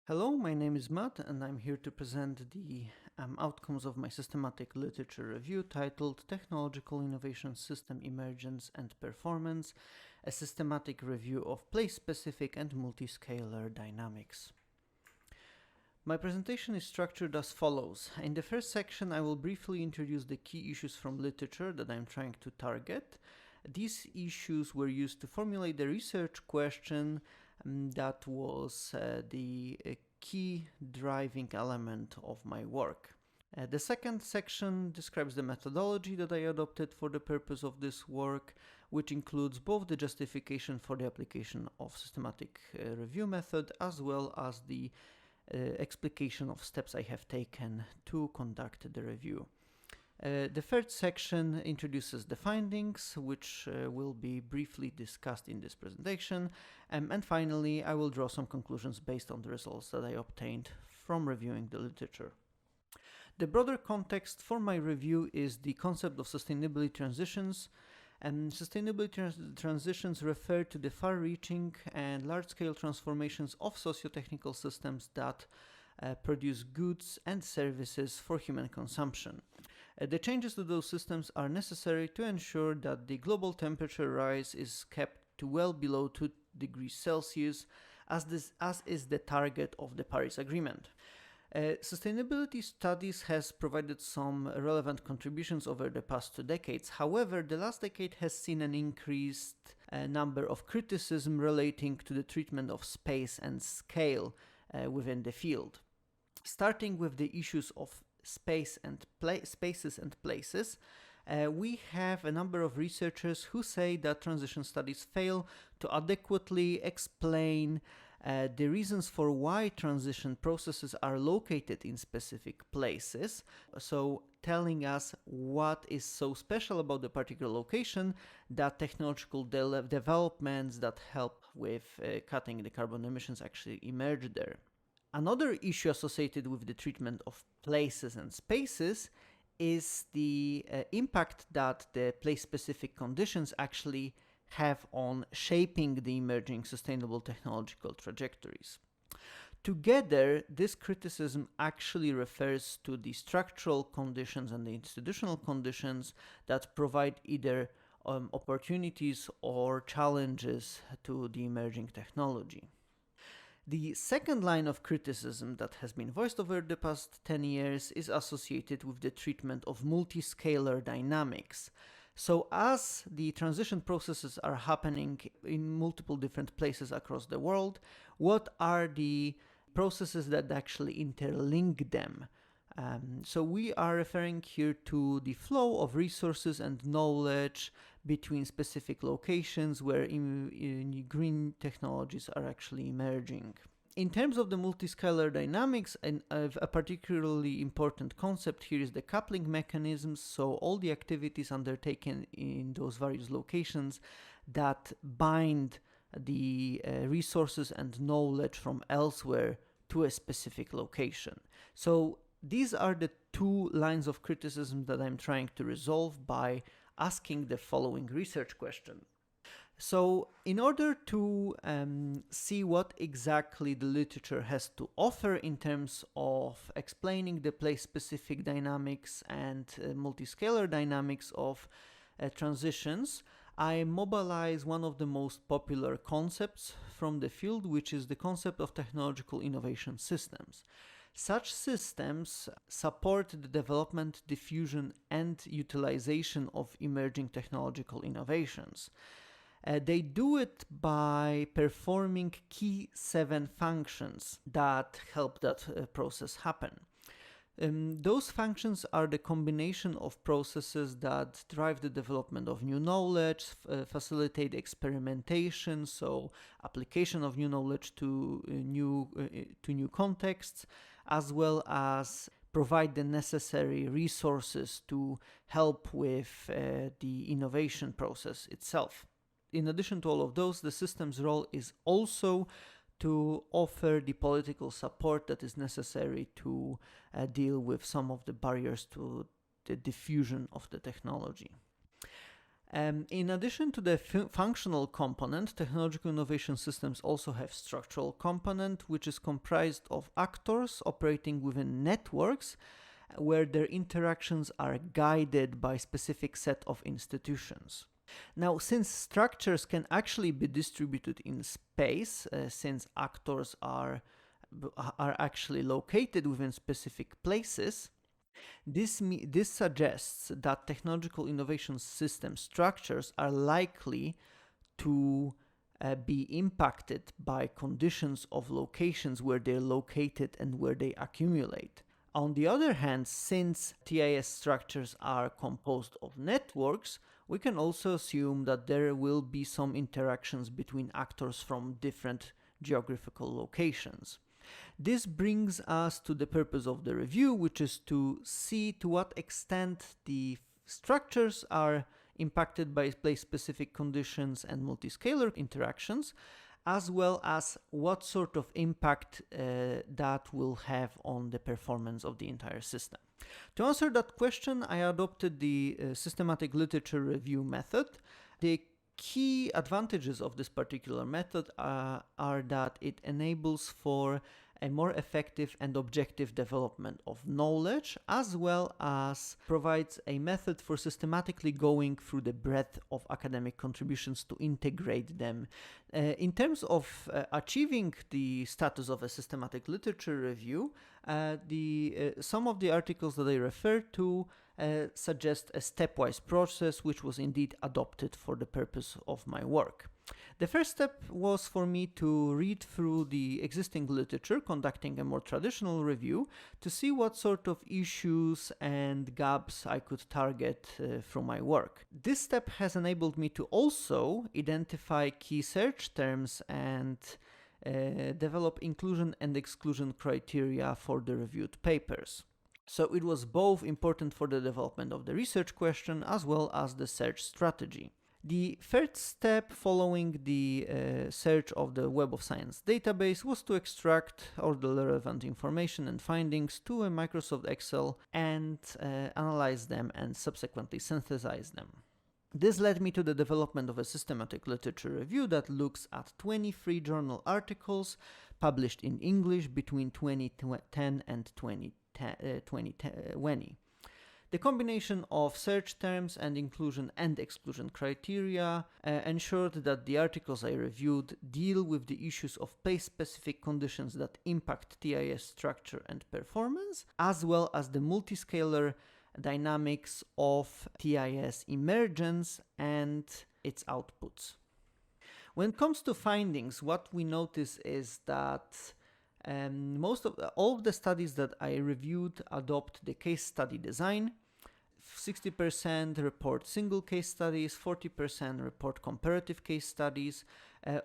Hello, my name is Matt, and I'm here to present the outcomes of my systematic literature review titled Technological Innovation System Emergence and Performance, a systematic review of place-specific and multiscalar dynamics. My presentation is structured as follows. In the first section, I will briefly introduce the key issues from literature that I'm trying to target. These issues were used to formulate the research question that was the key driving element of my work. The second section describes the methodology that I adopted for the purpose of this work, which includes both the justification for the application of systematic review method as well as the explication of steps I have taken to conduct the review. The third section introduces the findings, which will be briefly discussed in this presentation. And finally, I will draw some conclusions based on the results that I obtained from reviewing the literature. The broader context for my review is the concept of sustainability transitions. And sustainability transitions refer to the far-reaching and large-scale transformations of socio-technical systems that produce goods and services for human consumption. The changes to those systems are necessary to ensure that the global temperature rise is kept to well below 2 degrees Celsius, as is the target of the Paris Agreement. Sustainability studies has provided some relevant contributions over the past 2 decades. However, the last decade has seen an increased number of criticism relating to the treatment of space and scale within the field. Starting with the issues of spaces and places, we have a number of researchers who say that transition studies fail to adequately explain the reasons for why transition processes are located in specific places, so telling us what is so special about the particular location that technological developments that help with cutting the carbon emissions actually emerge there. Another issue associated with the treatment of places and spaces is the impact that the place-specific conditions actually have on shaping the emerging sustainable technological trajectories. Together, this criticism actually refers to the structural conditions and the institutional conditions that provide either opportunities or challenges to the emerging technology. The second line of criticism that has been voiced over the past 10 years is associated with the treatment of multiscalar dynamics. So as the transition processes are happening in multiple different places across the world, what are the processes that actually interlink them? So we are referring here to the flow of resources and knowledge between specific locations where green technologies are actually emerging. In terms of the multiscalar dynamics, a particularly important concept here is the coupling mechanisms, so all the activities undertaken in those various locations that bind the resources and knowledge from elsewhere to a specific location. So these are the two lines of criticism that I'm trying to resolve by asking the following research question. So in order to see what exactly the literature has to offer in terms of explaining the place-specific dynamics and multiscalar dynamics of transitions, I mobilize one of the most popular concepts from the field, which is the concept of technological innovation systems. Such systems support the development, diffusion, and utilization of emerging technological innovations. They do it by performing key 7 functions that help that process happen. Those functions are the combination of processes that drive the development of new knowledge, facilitate experimentation, so application of new knowledge to new contexts, as well as provide the necessary resources to help with the innovation process itself. In addition to all of those, the system's role is also to offer the political support that is necessary to deal with some of the barriers to the diffusion of the technology. In addition to the functional component, technological innovation systems also have structural component, which is comprised of actors operating within networks where their interactions are guided by a specific set of institutions. Now, since structures can actually be distributed in space, since actors are actually located within specific places, this suggests that technological innovation system structures are likely to be impacted by conditions of locations where they're located and where they accumulate. On the other hand, since TIS structures are composed of networks, we can also assume that there will be some interactions between actors from different geographical locations. This brings us to the purpose of the review, which is to see to what extent the structures are impacted by place-specific conditions and multiscalar interactions, as well as what sort of impact that will have on the performance of the entire system. To answer that question, I adopted the systematic literature review method. The key advantages of this particular method are that it enables for a more effective and objective development of knowledge, as well as provides a method for systematically going through the breadth of academic contributions to integrate them. In terms of achieving the status of a systematic literature review, some of the articles that I refer to suggest a stepwise process, which was indeed adopted for the purpose of my work. The first step was for me to read through the existing literature, conducting a more traditional review to see what sort of issues and gaps I could target from my work. This step has enabled me to also identify key search terms and develop inclusion and exclusion criteria for the reviewed papers. So it was both important for the development of the research question as well as the search strategy. The third step following the search of the Web of Science database was to extract all the relevant information and findings to a Microsoft Excel and analyze them and subsequently synthesize them. This led me to the development of a systematic literature review that looks at 23 journal articles published in English between 2010 and 2020. The combination of search terms and inclusion and exclusion criteria ensured that the articles I reviewed deal with the issues of place-specific conditions that impact TIS structure and performance, as well as the multiscalar dynamics of TIS emergence and its outputs. When it comes to findings, what we notice is that all of the studies that I reviewed adopt the case study design. 60% report single case studies, 40% report comparative case studies.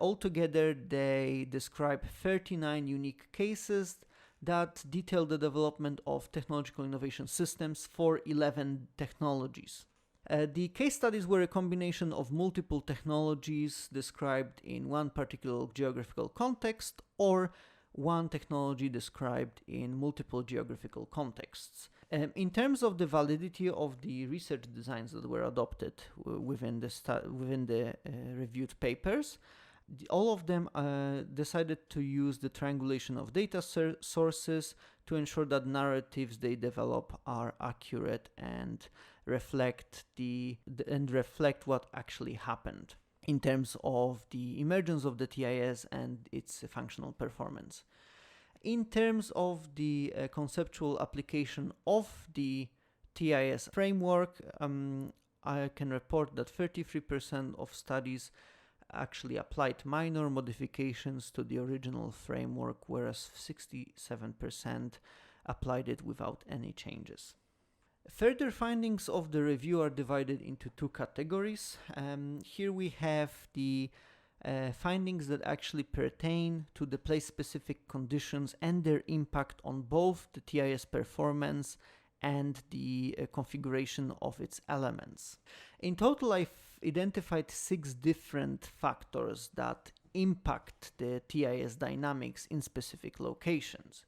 Altogether, they describe 39 unique cases that detail the development of technological innovation systems for 11 technologies. The case studies were a combination of multiple technologies described in one particular geographical context or one technology described in multiple geographical contexts. In terms of the validity of the research designs that were adopted within the reviewed papers, all of them decided to use the triangulation of data sources to ensure that narratives they develop are accurate and reflect what actually happened in terms of the emergence of the TIS and its functional performance. In terms of the conceptual application of the TIS framework, I can report that 33% of studies actually applied minor modifications to the original framework, whereas 67% applied it without any changes. Further findings of the review are divided into two categories. Here we have the findings that actually pertain to the place-specific conditions and their impact on both the TIS performance and the configuration of its elements. In total, I've identified 6 different factors that impact the TIS dynamics in specific locations.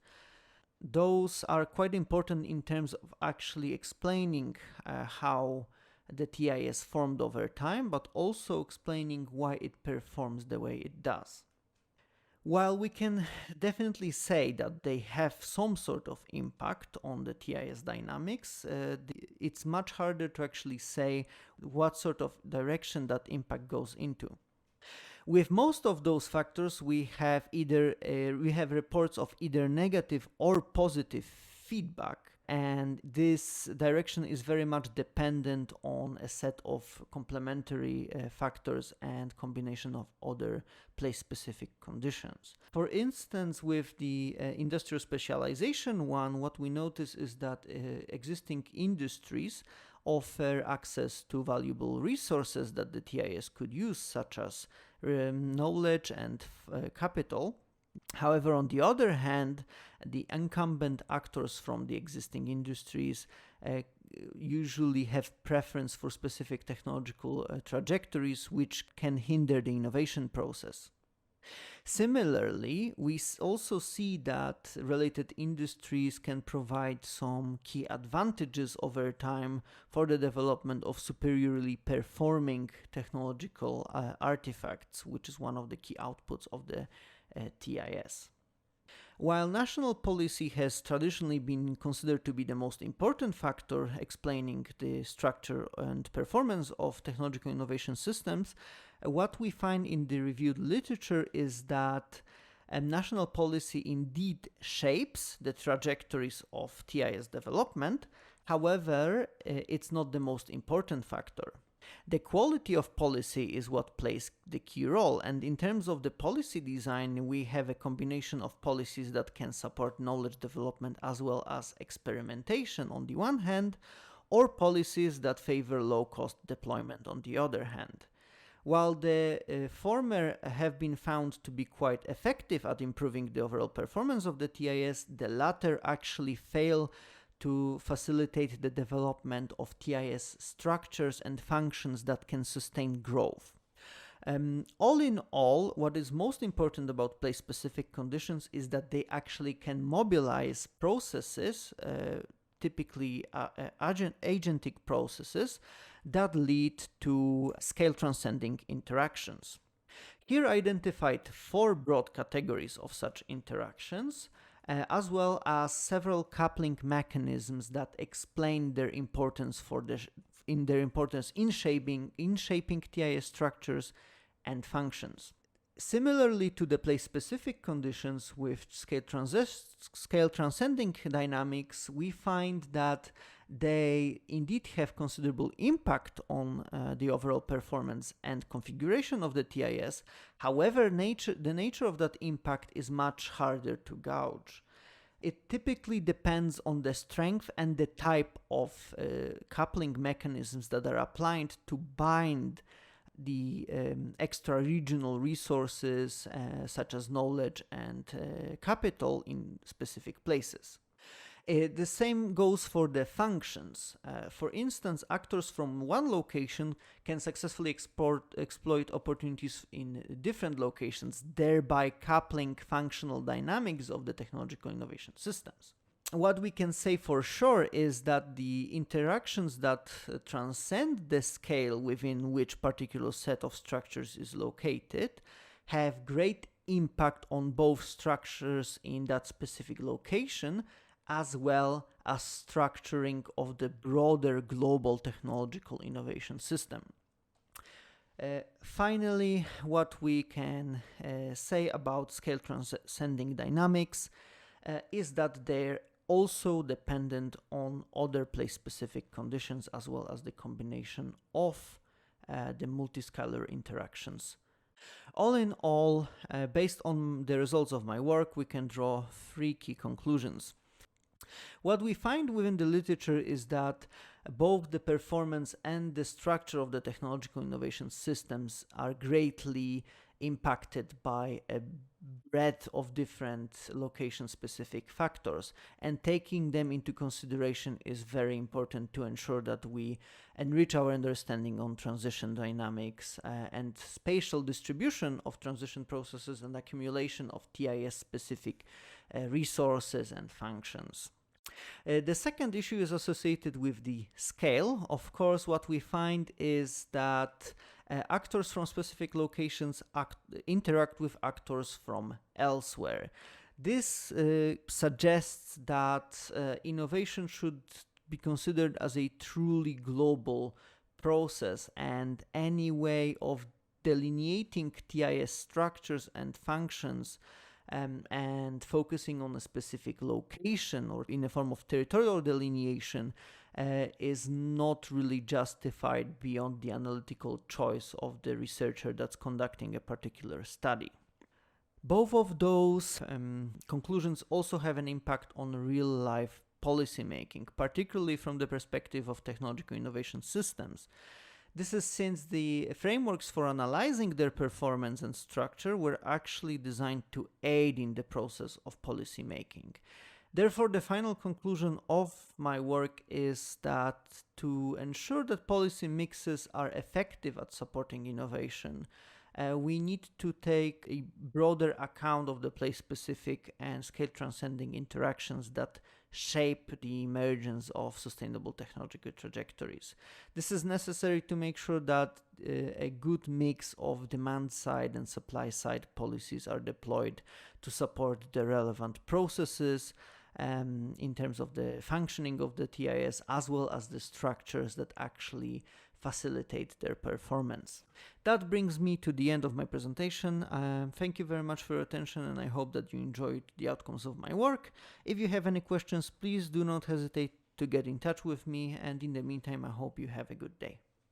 Those are quite important in terms of actually explaining how the TIS formed over time, but also explaining why it performs the way it does. While we can definitely say that they have some sort of impact on the TIS dynamics, it's much harder to actually say what sort of direction that impact goes into. With most of those factors, we have reports of either negative or positive feedback, and this direction is very much dependent on a set of complementary factors and combination of other place-specific conditions. For instance, with the industrial specialization one, what we notice is that existing industries offer access to valuable resources that the TIS could use, such as knowledge and capital. However, on the other hand, the incumbent actors from the existing industries usually have preference for specific technological trajectories, which can hinder the innovation process. Similarly, we also see that related industries can provide some key advantages over time for the development of superiorly performing technological artifacts, which is one of the key outputs of the TIS. While national policy has traditionally been considered to be the most important factor explaining the structure and performance of technological innovation systems, what we find in the reviewed literature is that national policy indeed shapes the trajectories of TIS development. However, it's not the most important factor. The quality of policy is what plays the key role, and in terms of the policy design, we have a combination of policies that can support knowledge development as well as experimentation on the one hand, or policies that favor low-cost deployment on the other hand. While the former have been found to be quite effective at improving the overall performance of the TIS, the latter actually fail to facilitate the development of TIS structures and functions that can sustain growth. All in all, what is most important about place-specific conditions is that they actually can mobilize processes, typically agentic processes, that lead to scale-transcending interactions. Here I identified 4 broad categories of such interactions, as well as several coupling mechanisms that explain their importance in shaping TIS structures and functions. Similarly to the place-specific conditions with scale-transcending dynamics, we find that they indeed have considerable impact on the overall performance and configuration of the TIS. However, the nature of that impact is much harder to gauge. It typically depends on the strength and the type of coupling mechanisms that are applied to bind the extra-regional resources such as knowledge and capital in specific places. The same goes for the functions. For instance, actors from one location can successfully exploit opportunities in different locations, thereby coupling functional dynamics of the technological innovation systems. What we can say for sure is that the interactions that transcend the scale within which particular set of structures is located have great impact on both structures in that specific location, as well as structuring of the broader global technological innovation system. Finally, what we can say about scale transcending dynamics is that they're also dependent on other place-specific conditions as well as the combination of the multiscalar interactions. All in all, based on the results of my work, we can draw 3 key conclusions. What we find within the literature is that both the performance and the structure of the technological innovation systems are greatly impacted by a breadth of different location-specific factors, and taking them into consideration is very important to ensure that we enrich our understanding on transition dynamics and spatial distribution of transition processes and accumulation of TIS-specific resources and functions. The second issue is associated with the scale. Of course, what we find is that actors from specific locations interact with actors from elsewhere. This suggests that innovation should be considered as a truly global process, and any way of delineating TIS structures and functions and focusing on a specific location or in a form of territorial delineation is not really justified beyond the analytical choice of the researcher that's conducting a particular study. Both of those conclusions also have an impact on real-life policymaking, particularly from the perspective of technological innovation systems. This is since the frameworks for analyzing their performance and structure were actually designed to aid in the process of policymaking. Therefore, the final conclusion of my work is that to ensure that policy mixes are effective at supporting innovation, we need to take a broader account of the place-specific and scale-transcending interactions that shape the emergence of sustainable technological trajectories. This is necessary to make sure that a good mix of demand-side and supply-side policies are deployed to support the relevant processes in terms of the functioning of the TIS, as well as the structures that actually facilitate their performance. That brings me to the end of my presentation. Thank you very much for your attention, and I hope that you enjoyed the outcomes of my work. If you have any questions, please do not hesitate to get in touch with me, and in the meantime, I hope you have a good day.